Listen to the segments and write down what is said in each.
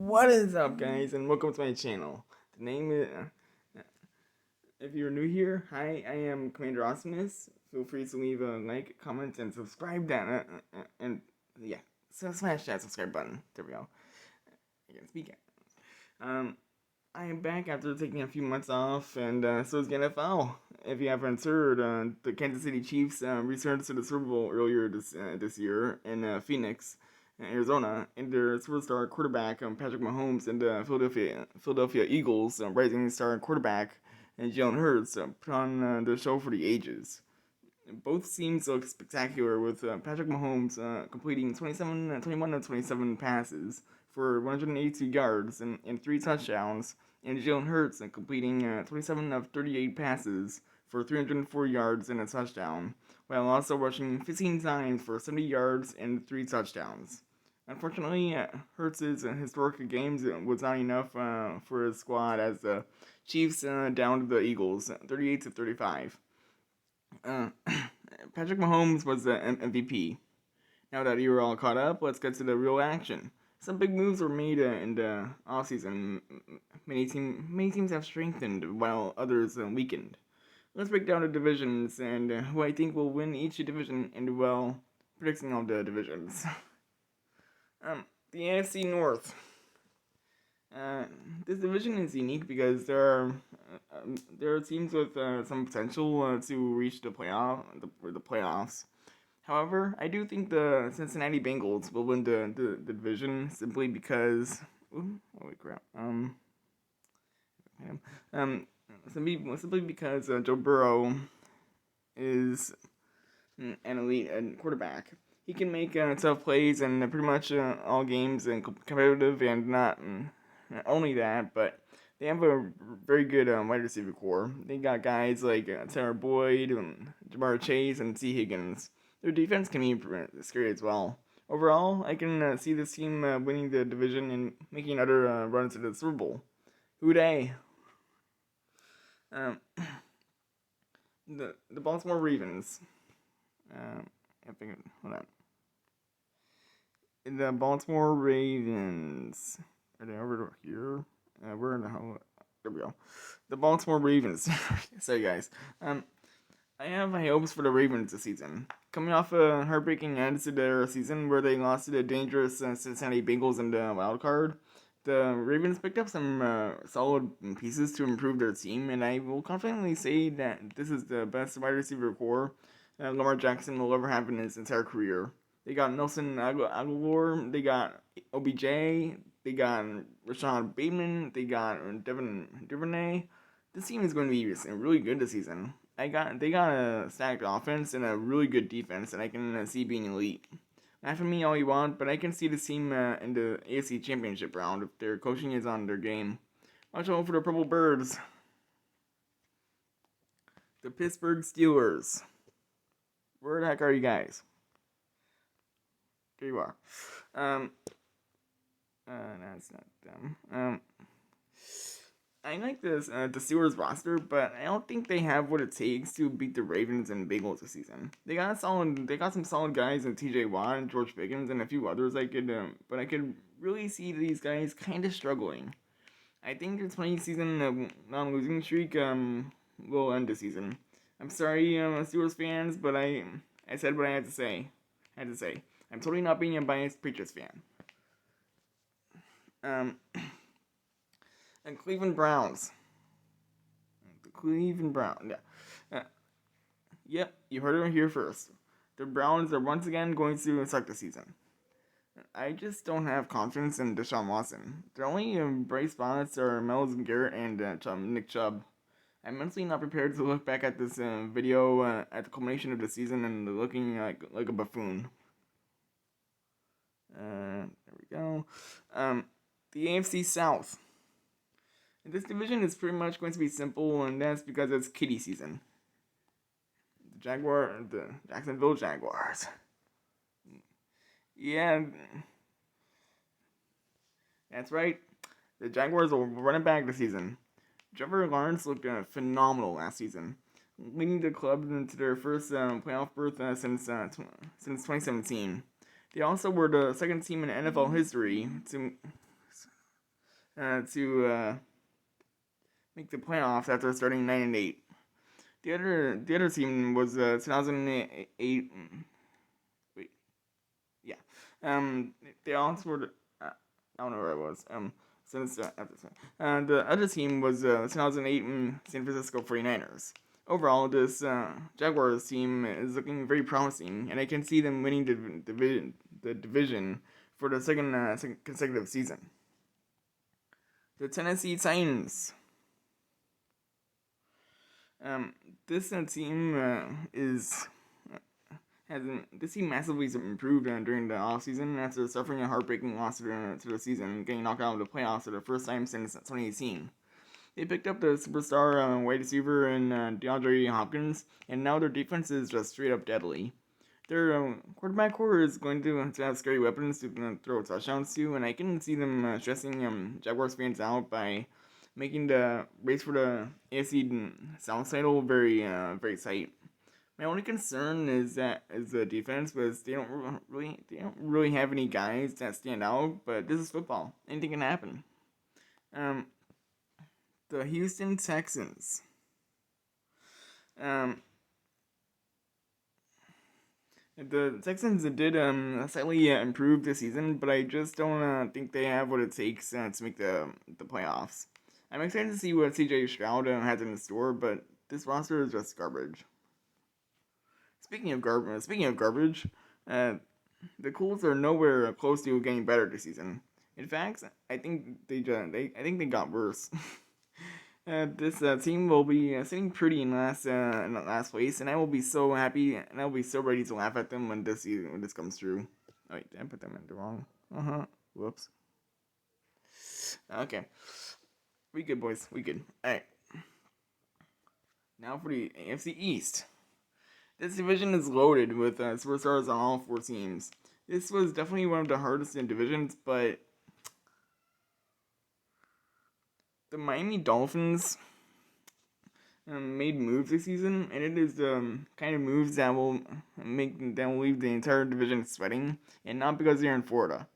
What is up, guys, and welcome to my channel. The name is, if you're new here, hi, I am Commander Awesomeness. Feel free to leave a like, comment, and subscribe down, and yeah, so smash that subscribe button. There we go. I can speak. Um, I am back after taking a few months off, and so is the NFL. If you haven't heard, the Kansas City Chiefs returned to the Super Bowl earlier this year in Phoenix, Arizona, and their superstar quarterback Patrick Mahomes and the Philadelphia Eagles rising star quarterback and Jalen Hurts put on the show for the ages. Both teams look spectacular with Patrick Mahomes completing 21 of 27 passes for 182 yards and 3 touchdowns, and Jalen Hurts completing 27 of 38 passes for 304 yards and a touchdown, while also rushing 15 times for 70 yards and 3 touchdowns. Unfortunately, Hurts' historic games was not enough for his squad as the Chiefs downed the Eagles 38-35. Patrick Mahomes was the MVP. Now that you're all caught up, let's get to the real action. Some big moves were made in the offseason. Many teams have strengthened while others weakened. Let's break down the divisions and who I think will win each division and, well, predicting all the divisions. The AFC North. This division is unique because there are teams with some potential to reach the playoffs. However, I do think the Cincinnati Bengals will win the division simply because holy crap simply because Joe Burrow is an elite quarterback. He can make tough plays in pretty much all games and competitive, and not only that, but they have a very good wide receiver core. They got guys like Tyler Boyd, Jamar Chase, and T. Higgins. Their defense can be scary as well. Overall, I can see this team winning the division and making other runs to the Super Bowl. Who dey? Um, the Baltimore Ravens. I think, hold on. The Baltimore Ravens. Are they over here? Where in the hell? There we go. The Baltimore Ravens. Sorry, guys. I have high hopes for the Ravens this season. Coming off a heartbreaking end to their season where they lost to the dangerous Cincinnati Bengals in the wild card, the Ravens picked up some solid pieces to improve their team, and I will confidently say that this is the best wide receiver core Lamar Jackson will ever have in his entire career. They got Nelson Aguilar, they got OBJ, they got Rashad Bateman, they got Devin Duvernay. This team is going to be really good this season. They got a stacked offense and a really good defense, and I can see being elite. Not for me all you want, but I can see the team in the AFC Championship round if their coaching is on their game. Watch out for the Purple Birds. The Pittsburgh Steelers. Where the heck are you guys? There you are. That's not them. I like this the Steelers roster, but I don't think they have what it takes to beat the Ravens and Bengals this season. They got some solid guys in T.J. Watt and George Pickens and a few others. But I could really see these guys kind of struggling. I think the 20 season non-losing streak will end this season. I'm sorry, Steelers fans, but I said what I had to say. I'm totally not being a biased Patriots fan. And Cleveland Browns. The Cleveland Browns, yeah. Yep, you heard it here first. The Browns are once again going to suck this season. I just don't have confidence in Deshaun Watson. Their only bright spots are Myles Garrett and Nick Chubb. I'm mentally not prepared to look back at this video at the culmination of the season and looking like a buffoon. There we go. The AFC South. This division is pretty much going to be simple, and that's because it's kiddie season. The Jacksonville Jaguars. Yeah, that's right. The Jaguars will run it back this season. Trevor Lawrence looked phenomenal last season, leading the club into their first playoff berth since 2017. They also were the second team in NFL history to to make the playoffs after starting 9-8. The other team was 2008. Wait, yeah. They all scored. I don't know where I was. Since after this, the other team was 2008 San Francisco 49ers. Overall, this Jaguars team is looking very promising, and I can see them winning the division for the second consecutive season. The Tennessee Titans. Um, this team is has this team massively improved during the offseason after suffering a heartbreaking loss to the season, getting knocked out of the playoffs for the first time since 2018. They picked up the superstar wide receiver in DeAndre Hopkins, and now their defense is just straight up deadly. Their quarterback core is going to have scary weapons to throw touchdowns to, and I can see them stressing Jaguars fans out by making the race for the AFC South title very tight. My only concern is the defense, because they don't really have any guys that stand out. But this is football; anything can happen. Um, the Houston Texans. Um, the Texans did slightly improve this season, but I just don't think they have what it takes to make the playoffs. I'm excited to see what CJ Stroud has in store, but this roster is just garbage. Speaking of garbage, uh, the Colts are nowhere close to getting better this season. In fact, I think they got worse. This team will be sitting pretty in last place, and I will be so happy, and I will be so ready to laugh at them when this comes through. Oh wait, did I put them in the wrong? Whoops. Okay, we good, boys. We good. All right. Now for the AFC East. This division is loaded with superstars on all four teams. This was definitely one of the hardest in divisions, but the Miami Dolphins made moves this season, and it is kind of moves that will leave the entire division sweating, and not because they're in Florida.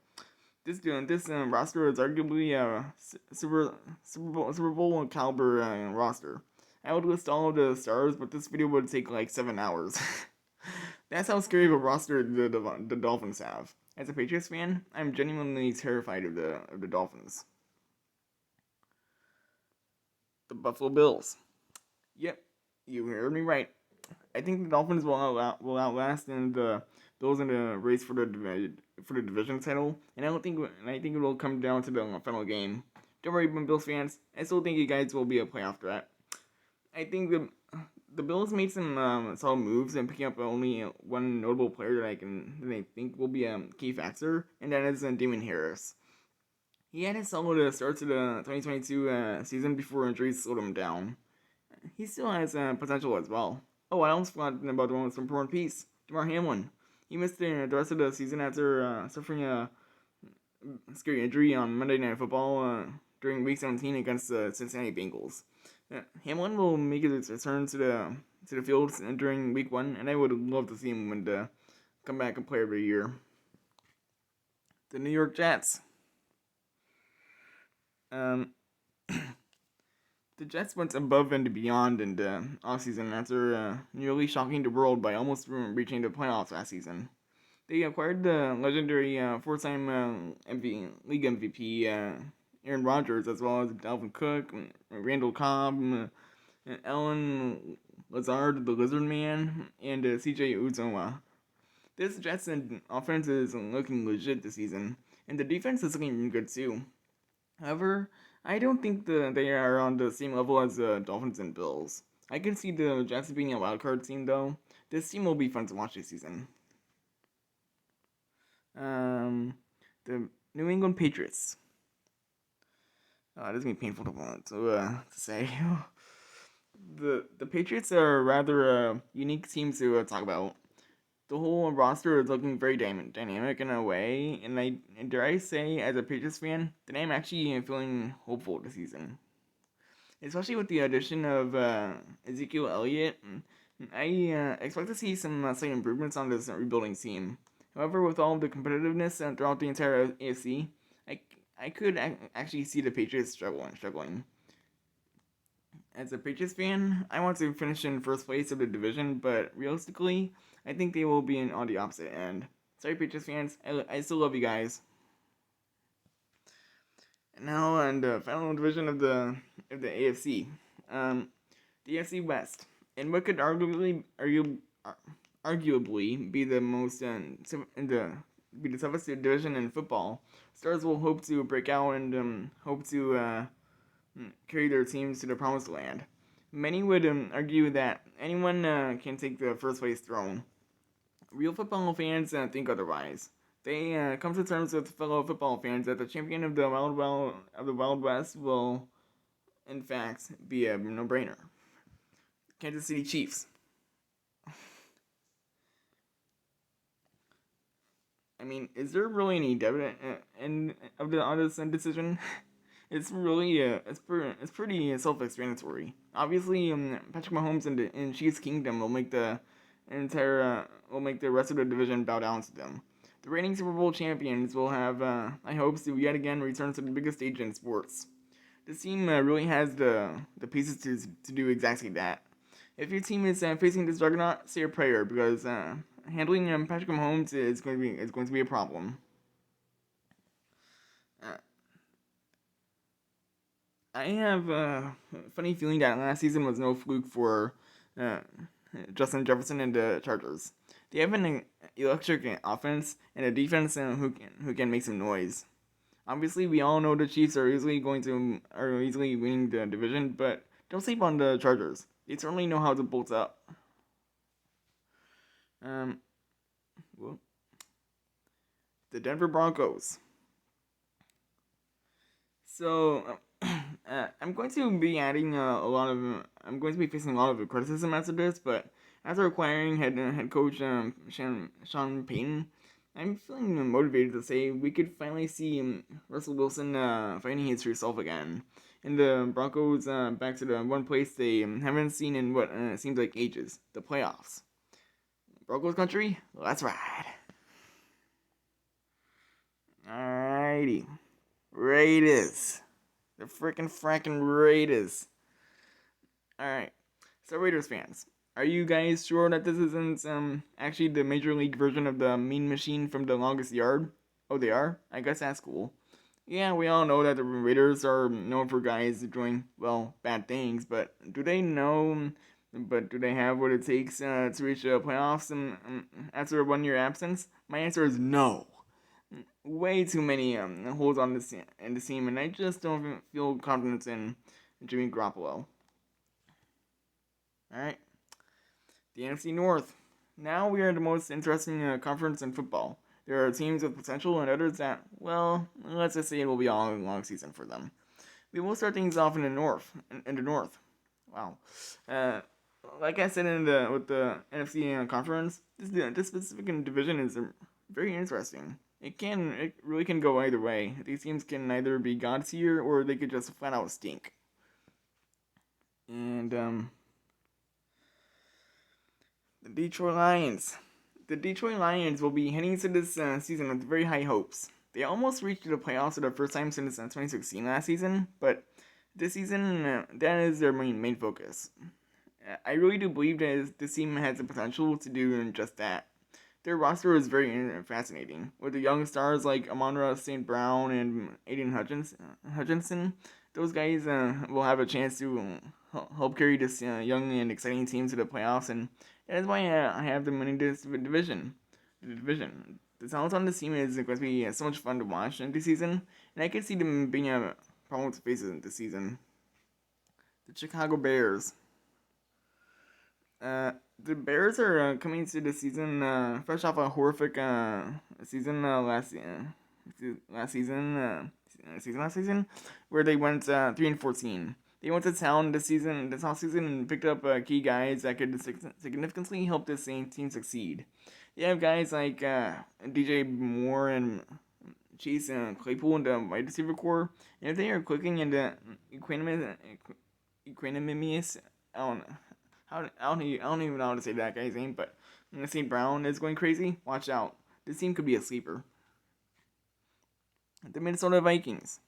This roster is arguably a Super Bowl caliber roster. I would list all of the stars, but this video would take like 7 hours. That's how scary of a roster the Dolphins have. As a Patriots fan, I'm genuinely terrified of the Dolphins. The Buffalo Bills. Yep, you heard me right. I think the Dolphins will outlast the Bills in the race for the division title, and I think it will come down to the final game. Don't worry, Bills fans. I still think you guys will be a playoff threat. I think the Bills made some solid moves and picking up only one notable player that I think will be a key factor, and that is Damien Harris. He had a solid start to the 2022 season before injuries slowed him down. He still has potential as well. Oh, I almost forgot about the most important piece, Damar Hamlin. He missed the rest of the season after suffering a scary injury on Monday Night Football during Week 17 against the Cincinnati Bengals. Hamlin will make his return to the field during Week 1, and I would love to see him win the comeback and player of the year. The New York Jets. Um, the Jets went above and beyond in the offseason after nearly shocking the world by almost reaching the playoffs last season. They acquired the legendary four-time league MVP Aaron Rodgers, as well as Dalvin Cook, Randall Cobb, Allen Lazard, the Lizard Man, and CJ Uzomah. This Jets offense is looking legit this season, and the defense is looking good too. However, I don't think they are on the same level as the Dolphins and Bills. I can see the Jets being a wildcard team though. This team will be fun to watch this season. The New England Patriots. This is gonna be painful to say. The Patriots are rather a unique team to talk about. The whole roster is looking very dynamic in a way, and dare I say, as a Patriots fan, that I'm actually feeling hopeful this season. Especially with the addition of Ezekiel Elliott, I expect to see some slight improvements on this rebuilding team. However, with all the competitiveness throughout the entire AFC, I could actually see the Patriots struggling. As a Patriots fan, I want to finish in first place of the division, but realistically, I think they will be on the opposite end. Sorry, Patriots fans. I still love you guys. Now on the final division of the AFC, the AFC West, and what could arguably be the most be the toughest division in football. Stars will hope to break out and hope to carry their teams to the promised land. Many would argue that anyone can take the first place throne. Real football fans think otherwise. They come to terms with fellow football fans that the champion of the Wild West will, in fact, be a no-brainer. Kansas City Chiefs. I mean, is there really any definite on this decision? It's really it's pretty self-explanatory. Obviously, Patrick Mahomes and Chiefs Kingdom will make the rest of the division bow down to them. The reigning Super Bowl champions will have high hopes to yet again return to the biggest stage in sports. This team really has the pieces to do exactly that. If your team is facing this juggernaut, say a prayer because handling Patrick Mahomes is going to be a problem. I have a funny feeling that last season was no fluke for uh, Justin Jefferson and the Chargers. They have an electric offense and a defense who can make some noise. Obviously, we all know the Chiefs are easily winning the division, but don't sleep on the Chargers. They certainly know how to bolt up. Well, the Denver Broncos. So, I'm going to be adding I'm going to be facing a lot of criticism after this, but after acquiring head coach Sean Payton, I'm feeling motivated to say we could finally see Russell Wilson finding his true self again. And the Broncos back to the one place they haven't seen in what seems like ages, the playoffs. Broncos country, let's ride. Alrighty. Raiders. The frackin' Raiders. Alright. So Raiders fans, are you guys sure that this isn't actually the Major League version of the Mean Machine from The Longest Yard? Oh, they are? I guess that's cool. Yeah, we all know that the Raiders are known for guys doing, well, bad things, but do they know, but do they have what it takes to reach the playoffs after a 1 year absence? My answer is no. Way too many holes on in the team, and I just don't feel confident in Jimmy Garoppolo. Alright, the NFC North. Now we are the most interesting conference in football. There are teams with potential and others that, well, let's just say it will be a long season for them. We will start things off in the north. Wow. Like I said with the NFC conference, this specific division is very interesting. It really can go either way. These teams can either be god tier or they could just flat out stink. And the Detroit Lions. The Detroit Lions will be heading into this season with very high hopes. They almost reached the playoffs for the first time since 2016 last season, but this season that is their main focus. I really do believe that this team has the potential to do just that. Their roster is very fascinating, with the young stars like Amon-Ra St. Brown and Aiden Hutchinson. Those guys will have a chance to help carry this young and exciting team to the playoffs, and that is why I have them winning this division. The talent on this team is going to be so much fun to watch this season, and I can see them being a problem to face this season. The Chicago Bears. The Bears are coming to the season fresh off a horrific season last season, where they went 3-14. They went to town this offseason, and picked up key guys that could significantly help this same team succeed. You have guys like DJ Moore and Chase Claypool in the wide receiver core, and if they are clicking into equanimous, I don't know. I don't even know how to say that guy's name, but St. Brown is going crazy. Watch out. This team could be a sleeper. The Minnesota Vikings.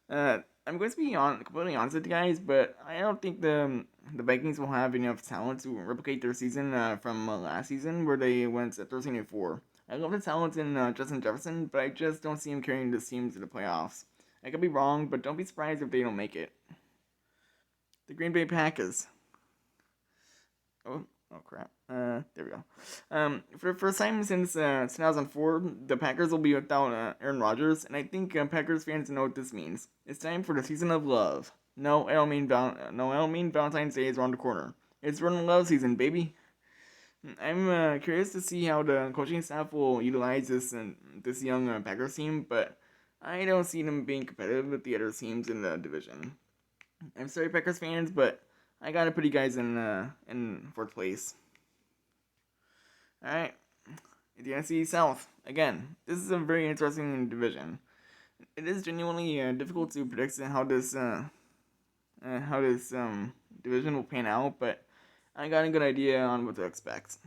I'm going to be completely honest with you guys, but I don't think the Vikings will have enough talent to replicate their season from last season where they went 13-4. I love the talent in Justin Jefferson, but I just don't see him carrying this team to the playoffs. I could be wrong, but don't be surprised if they don't make it. The Green Bay Packers. Oh crap. There we go. For the first time since 2004, the Packers will be without Aaron Rodgers, and I think Packers fans know what this means. It's time for the season of love. No, I don't mean Valentine's Day is around the corner. It's Run Love season, baby. I'm curious to see how the coaching staff will utilize this young Packers team, but I don't see them being competitive with the other teams in the division. I'm sorry, Packers fans, but I gotta put you guys in fourth place. All right, the NFC South again. This is a very interesting division. It is genuinely difficult to predict how this division will pan out, but I got a good idea on what to expect.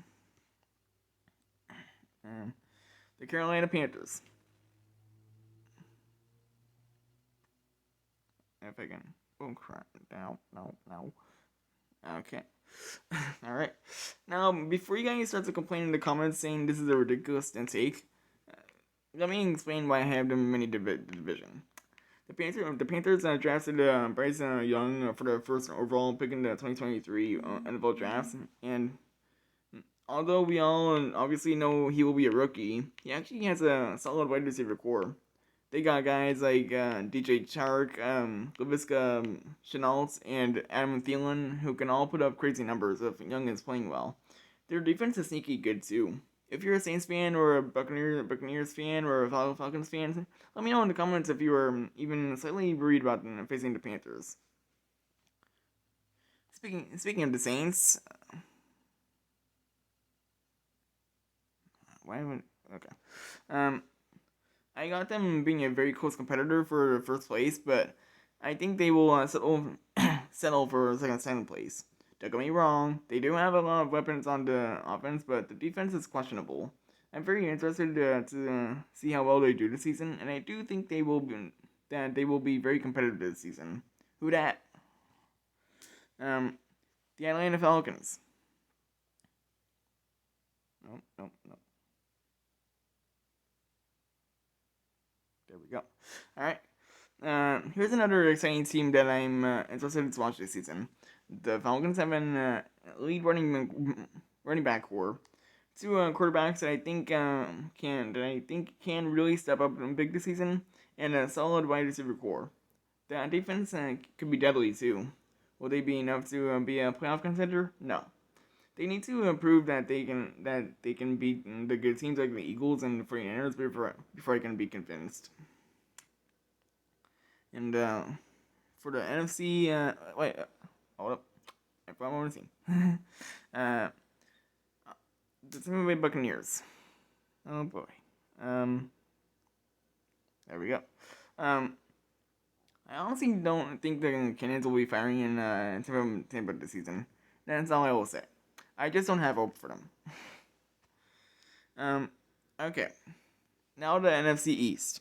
The Carolina Panthers. If I can. Oh crap! No. Okay. Alright. Now, before you guys start to complain in the comments saying this is a ridiculous take, let me explain why I have them in the division. The Panthers drafted Bryce Young for the first overall pick in the 2023 NFL draft, and although we all obviously know he will be a rookie, he actually has a solid wide receiver core. They got guys like DJ Chark, Laviska Chenault, and Adam Thielen who can all put up crazy numbers if Young is playing well. Their defense is sneaky good too. If you're a Saints fan or a Buccaneers fan or a Falcons fan, let me know in the comments if you are even slightly worried about facing the Panthers. Speaking of the Saints, why would okay? I got them being a very close competitor for first place, but I think they will settle for second place. Don't get me wrong, they do have a lot of weapons on the offense, but the defense is questionable. I'm very interested to see how well they do this season, and I do think they will be very competitive this season. Who dat? The Atlanta Falcons. No. There we go. Alright. Here's another exciting team that I'm interested to watch this season. The Falcons have an lead running back core. Two quarterbacks that I think can really step up big this season, and a solid wide receiver core. The defense could be deadly too. Will they be enough to be a playoff contender? No. They need to prove that they can beat the good teams like the Eagles and the 49ers before I can be convinced. And for the NFC, hold up, I found one thing. The Tampa Bay Buccaneers. Oh boy. There we go. I honestly don't think the Cannons will be firing in Tampa this season. That's all I will say. I just don't have hope for them. Okay. Now the NFC East.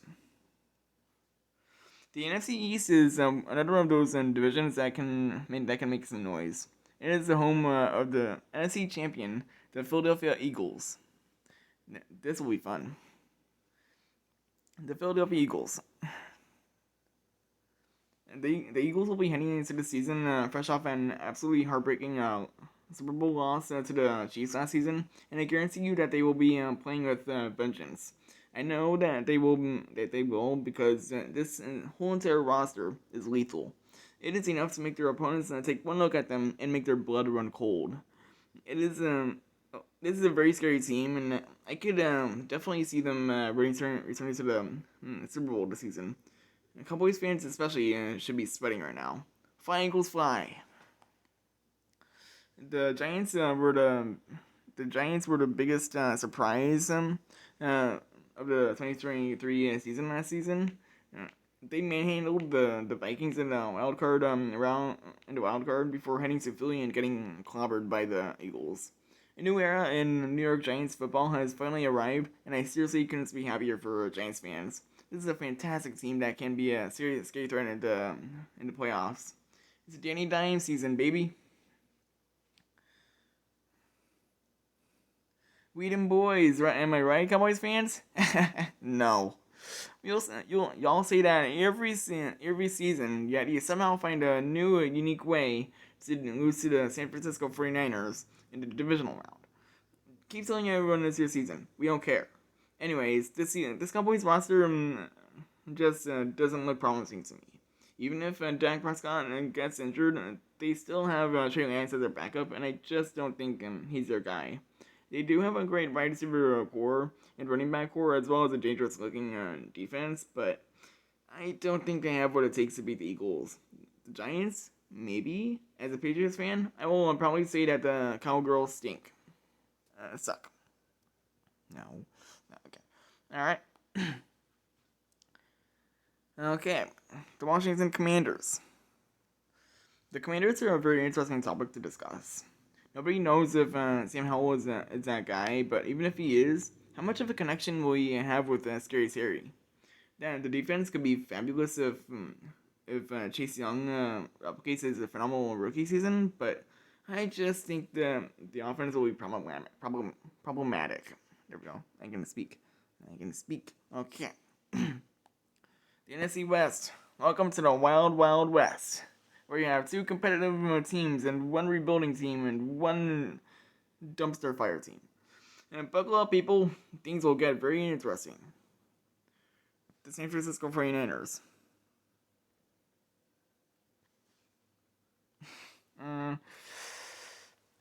The NFC East is another of those divisions that can make some noise. It is the home of the NFC champion, the Philadelphia Eagles. This will be fun. The Philadelphia Eagles. The Eagles will be heading into the season fresh off an absolutely heartbreaking Super Bowl loss to the Chiefs last season, and I guarantee you that they will be playing with vengeance. I know that they will because this whole entire roster is lethal. It is enough to make their opponents take one look at them and make their blood run cold. It is this is a very scary team, and I could definitely see them returning to the Super Bowl this season. Cowboys fans especially should be sweating right now. Fly Eagles fly. The Giants were the biggest surprise of the 2023 season last season. They manhandled the Vikings in the wild card before heading to Philly and getting clobbered by the Eagles. A new era in New York Giants football has finally arrived, and I seriously couldn't be happier for Giants fans. This is a fantastic team that can be a serious scary threat in the playoffs. It's a Danny Dimes season, baby. Whedon boys, right? Am I right, Cowboys fans? No. Y'all say that every season, yet you somehow find a new, unique way to lose to the San Francisco 49ers in the divisional round. Keep telling everyone this your season. We don't care. Anyways, this Cowboys roster just doesn't look promising to me. Even if Dak Prescott gets injured, they still have Trey Lance as their backup, and I just don't think he's their guy. They do have a great wide receiver core and running back core, as well as a dangerous looking defense, but I don't think they have what it takes to beat the Eagles. The Giants, maybe. As a Patriots fan, I will probably say that the Cowgirls stink. Suck. No. Okay. Alright. Okay. The Washington Commanders. The Commanders are a very interesting topic to discuss. Nobody knows if Sam Howell is that guy, but even if he is, how much of a connection will he have with Scary Terry? Then the defense could be fabulous if Chase Young replicates his phenomenal rookie season, but I just think the offense will be problematic. There we go. I can speak. Okay. The NFC West. Welcome to the Wild Wild West, where you have two competitive teams and one rebuilding team and one dumpster fire team. And buckle up, people. Things will get very interesting. The San Francisco 49ers.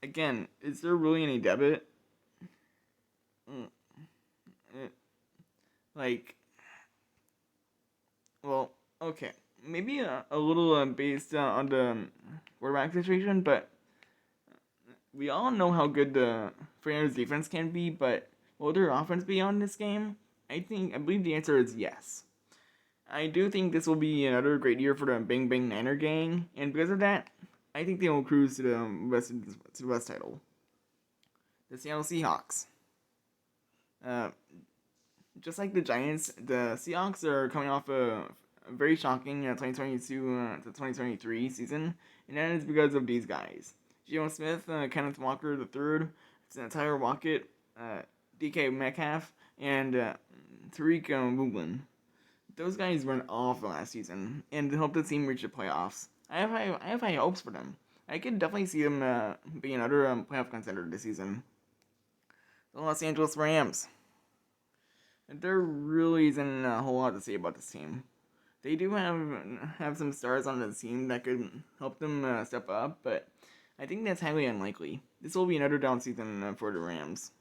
Again, is there really any debit? Well, okay. Maybe a little based on the quarterback situation, but we all know how good the 49ers defense can be, but will their offense be on this game? I believe the answer is yes. I do think this will be another great year for the Bang Bang Niner gang, and because of that, I think they will cruise to the West title. The Seattle Seahawks. Just like the Giants, the Seahawks are coming off a very shocking 2022 to 2023 season, and that is because of these guys. Geno Smith, Kenneth Walker III, Tyler Lockett, DK Metcalf, and Tariq Woolen. Those guys went off last season, and to help the team reach the playoffs. I have high hopes for them. I could definitely see them be another playoff contender this season. The Los Angeles Rams. There really isn't a whole lot to say about this team. They do have some stars on the team that could help them step up, but I think that's highly unlikely. This will be another down season for the Rams.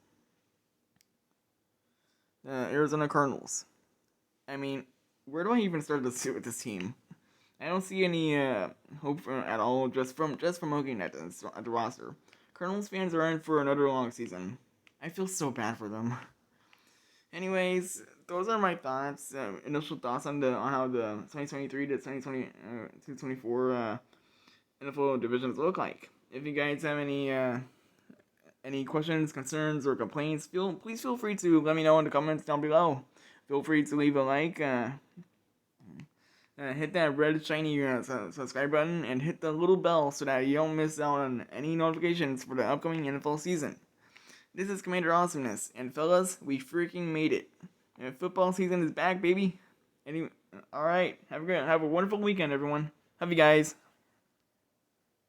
Arizona Cardinals. I mean, where do I even start with this team? I don't see any hope at all just from looking at the roster. Cardinals fans are in for another long season. I feel so bad for them. Anyways, those are my thoughts, initial thoughts on how the 2023 to 2024 NFL divisions look like. If you guys have any questions, concerns, or complaints, please feel free to let me know in the comments down below. Feel free to leave a like, hit that red shiny subscribe button, and hit the little bell so that you don't miss out on any notifications for the upcoming NFL season. This is Commander Awesomeness, and fellas, we freaking made it. And football season is back, baby. Alright, have a wonderful weekend, everyone. Love you guys.